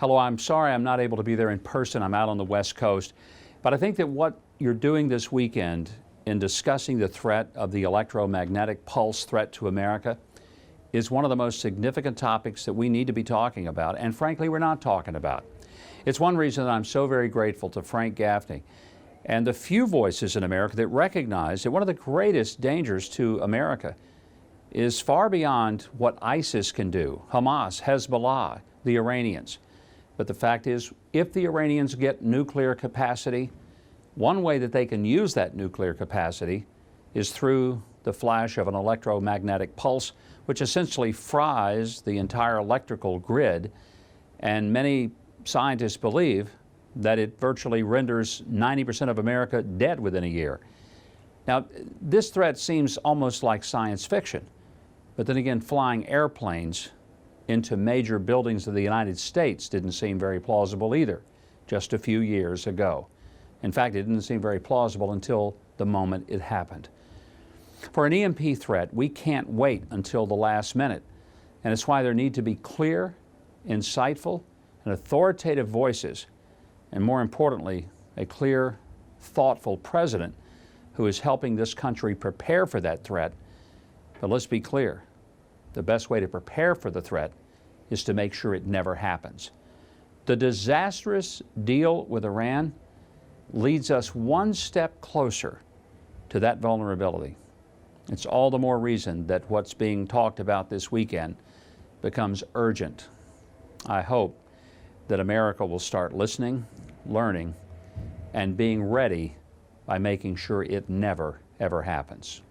Hello, I'm sorry I'm not able to be there in person. I'm out on the West Coast. But I think that what you're doing this weekend in discussing the threat of the electromagnetic pulse threat to America is one of the most significant topics that we need to be talking about, and frankly, we're not talking about. It's one reason that I'm so very grateful to Frank Gaffney and the few voices in America that recognize that one of the greatest dangers to America is far beyond what ISIS can do, Hamas, Hezbollah, the Iranians. But the fact is, if the Iranians get nuclear capacity, one way that they can use that nuclear capacity is through the flash of an electromagnetic pulse, which essentially fries the entire electrical grid. And many scientists believe that it virtually renders 90% of America dead within a year. Now, this threat seems almost like science fiction, but then again, flying airplanes into major buildings of the United States didn't seem very plausible either, just a few years ago. In fact, it didn't seem very plausible until the moment it happened. For an EMP threat, we can't wait until the last minute, and it's why there need to be clear, insightful, and authoritative voices, and more importantly, a clear, thoughtful president who is helping this country prepare for that threat. But let's be clear, the best way to prepare for the threat is to make sure it never happens. The disastrous deal with Iran leads us one step closer to that vulnerability. It's all the more reason that what's being talked about this weekend becomes urgent. I hope that America will start listening, learning, and being ready by making sure it never, ever happens.